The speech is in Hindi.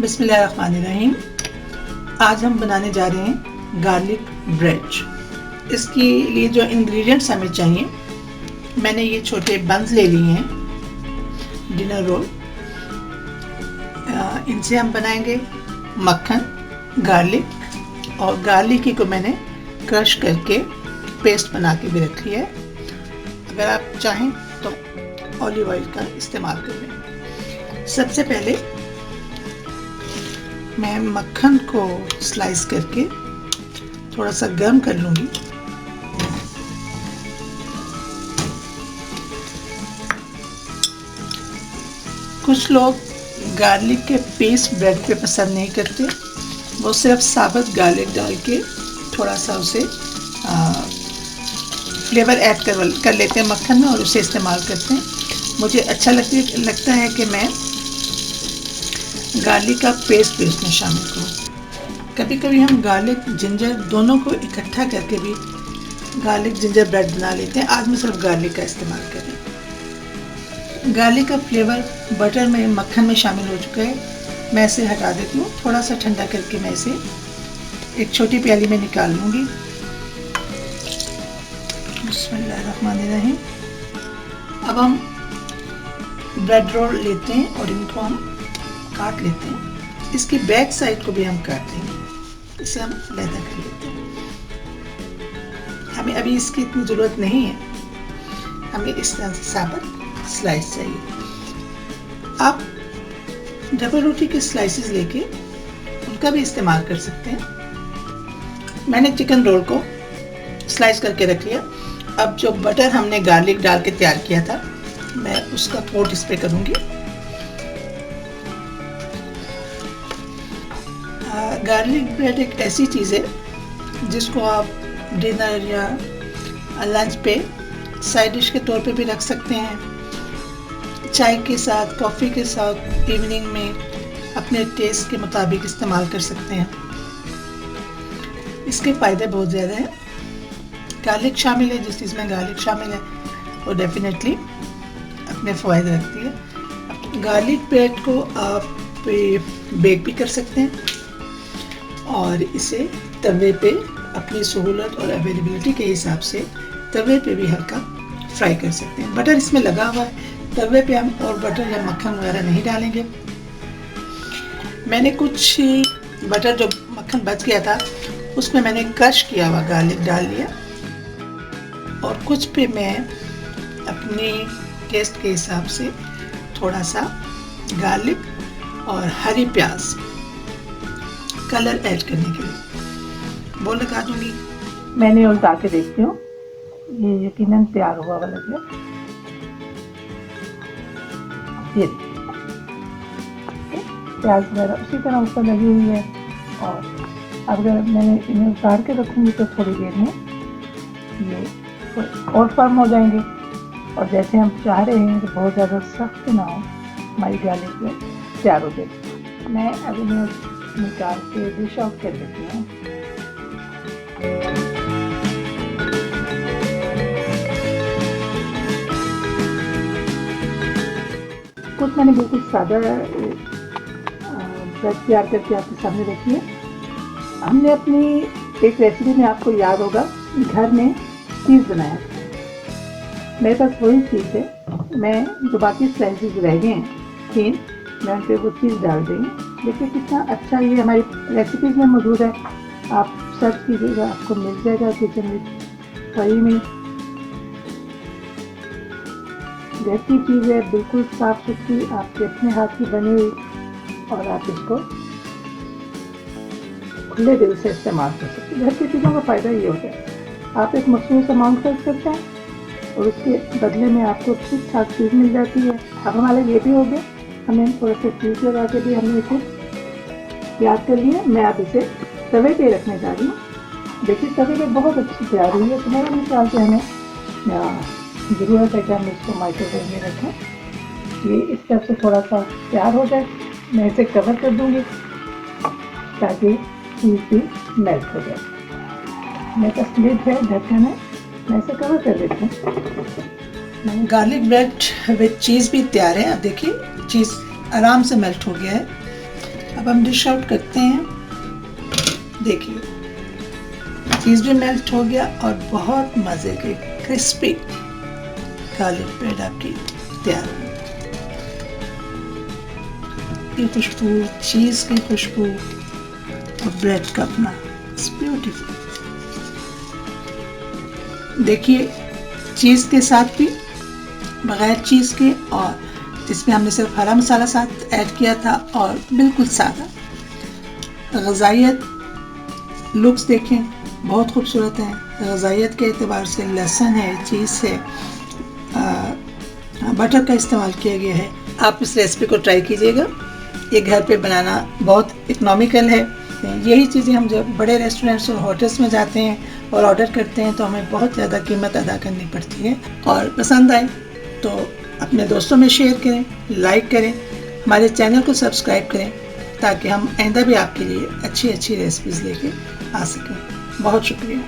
बिस्मिल्लाहिर्रहमानिर्रहीम। आज हम बनाने जा रहे हैं गार्लिक ब्रेड। इसके लिए जो इंग्रेडिएंट्स हमें चाहिए, मैंने ये छोटे बंस ले लिए हैं, डिनर रोल। इनसे हम बनाएंगे मक्खन, गार्लिक, और गार्लिक ही को मैंने क्रश करके पेस्ट बना के भी रखी है। अगर आप चाहें तो ऑलिव ऑयल का इस्तेमाल कर लें। सबसे पहले मैं मक्खन को स्लाइस करके थोड़ा सा गर्म कर लूँगी। कुछ लोग गार्लिक के पेस्ट ब्रेड पे पसंद नहीं करते, वो सिर्फ साबुत गार्लिक डाल के थोड़ा सा उसे फ्लेवर ऐड कर लेते हैं मक्खन में और उसे इस्तेमाल करते हैं। मुझे अच्छा लगता है कि मैं गार्लिक का पेस्ट भी उसमें शामिल करूँ। कभी कभी हम गार्लिक जिंजर दोनों को इकट्ठा करके भी गार्लिक जिंजर ब्रेड बना लेते हैं। आज मैं सिर्फ गार्लिक का इस्तेमाल करें। गार्लिक का फ्लेवर बटर में, मक्खन में शामिल हो चुका है। मैं इसे हटा देती हूँ। थोड़ा सा ठंडा करके मैं इसे एक छोटी प्याली में निकाल लूँगी। बिस्मिल्लाहिर्रहमानिर्रहीम। अब हम ब्रेड रोल लेते हैं और इनको हम काट लेते हैं। इसकी बैक साइड को भी हम काट देंगे। इसे हम लहदा कर लेते हैं। हमें अभी इसकी इतनी ज़रूरत नहीं है, हमें इस तरह से साबुत स्लाइस चाहिए। आप डबल रोटी के स्लाइसेस लेके उनका भी इस्तेमाल कर सकते हैं। मैंने चिकन रोल को स्लाइस करके रख लिया। अब जो बटर हमने गार्लिक डाल के तैयार किया था, मैं उसका कोट इस पे करूँगी। गार्लिक ब्रेड एक ऐसी चीज़ है जिसको आप डिनर या लंच पे साइड डिश के तौर पे भी रख सकते हैं। चाय के साथ, कॉफ़ी के साथ, इवनिंग में अपने टेस्ट के मुताबिक इस्तेमाल कर सकते हैं। इसके फ़ायदे बहुत ज़्यादा हैं। गार्लिक शामिल है, जिस चीज़ में गार्लिक शामिल है वो डेफिनेटली अपने फ़ायदे रखती है। गार्लिक ब्रेड को आप बेक भी कर सकते हैं और इसे तवे पे अपनी सहूलत और अवेलेबिलिटी के हिसाब से तवे पे भी हल्का फ्राई कर सकते हैं। बटर इसमें लगा हुआ है, तवे पे हम और बटर या मक्खन वगैरह नहीं डालेंगे। मैंने कुछ बटर, जो मक्खन बच गया था, उसमें मैंने क्रश किया हुआ गार्लिक डाल लिया और कुछ पे मैं अपने टेस्ट के हिसाब से थोड़ा सा गार्लिक और हरी प्याज कलर ऐड करने के लिए वो लगा दूंगी। मैंने उल्टा के देखती हूँ, ये यकीनन तैयार हुआ वाला है। ये प्याज वगैरह उसी तरह ऊपर लगी हुई है और अगर मैंने इन्हें उतार के रखूँगी तो थोड़ी देर में ये और फर्म हो जाएंगे और जैसे हम चाह रहे हैं कि बहुत ज़्यादा सख्त ना हो, हमारी गार्लिक में तैयार हो जाएगी। मैं अब इन्हें निकाल के डिश आउट कर देती हूँ। कुछ मैंने बिल्कुल सादा ब्रेड तैयार करके आपके सामने रखी है। हमने अपनी एक रेसिपी में, आपको याद होगा, घर में चीज़ बनाया। मेरे पास वही चीज़ है। मैं जो बाकी स्लाइसेस रह गए हैं, मैं उन पर वो चीज़ डाल देंगे। देखिए कितना अच्छा ये हमारी रेसिपीज़ में मौजूद है। आप सर्च कीजिएगा, आपको मिल जाएगा किचन में फ्री में। घर की चीज़ है, बिल्कुल साफ़ सुथरी, आपके अपने हाथ की बनी हुई, और आप इसको खुले दिल से इस्तेमाल कर सकते हैं। घर की चीज़ों का फ़ायदा ये होता है, आप एक मखसूस अमाउंट खर्च करते हैं और उसके बदले में आपको ठीक ठाक चीज़ मिल जाती है। अब हमारा ये भी हो गया, हमने थोड़ा सा चीज़ लगा के भी हमने इसे तैयार कर लिया। मैं अब इसे तवे पे रखने जा रही हूँ। देखिए तवे पे बहुत अच्छी तैयार हुई है। तो मेरे ख्याल से हमें ज़रूरत है कि हम इसको माइक्रोवेव में रखें। ये इस तरह से थोड़ा सा तैयार हो जाए। मैं इसे कवर कर दूँगी ताकि चीज़ भी मेल्ट हो जाए। मेरे पास लिड है, ढक्कन है, मैं इसे कवर कर देती हूँ। गार्लिक ब्रेड विद चीज़ भी तैयार है। अब देखिए चीज़ आराम से मेल्ट हो गया है। अब हम डिश आउट करते हैं। देखिए चीज़ भी मेल्ट हो गया और बहुत मज़े के क्रिस्पी गार्लिक ब्रेड आपकी तैयार हो गई। की खुशबू, चीज़ की खुशबू और ब्रेड का अपना, इट्स ब्यूटीफुल। देखिए चीज़ के साथ भी, बगैर चीज़ के, और इसमें हमने सिर्फ हरा मसाला साथ ऐड किया था और बिल्कुल सादा। ग़ज़ाइयत, लुक्स देखें बहुत खूबसूरत है। ग़ज़ाइयत के एतबार से लहसुन है, चीज़ है, बटर का इस्तेमाल किया गया है। आप इस रेसिपी को ट्राई कीजिएगा। ये घर पे बनाना बहुत इकोनॉमिकल है। यही चीज़ें हम जब बड़े रेस्टोरेंट्स और होटल्स में जाते हैं और ऑर्डर करते हैं तो हमें बहुत ज़्यादा कीमत अदा करनी पड़ती है। और पसंद आए तो अपने दोस्तों में शेयर करें, लाइक करें, हमारे चैनल को सब्सक्राइब करें ताकि हम आइंदा भी आपके लिए अच्छी अच्छी रेसिपीज़ लेके आ सकें। बहुत शुक्रिया।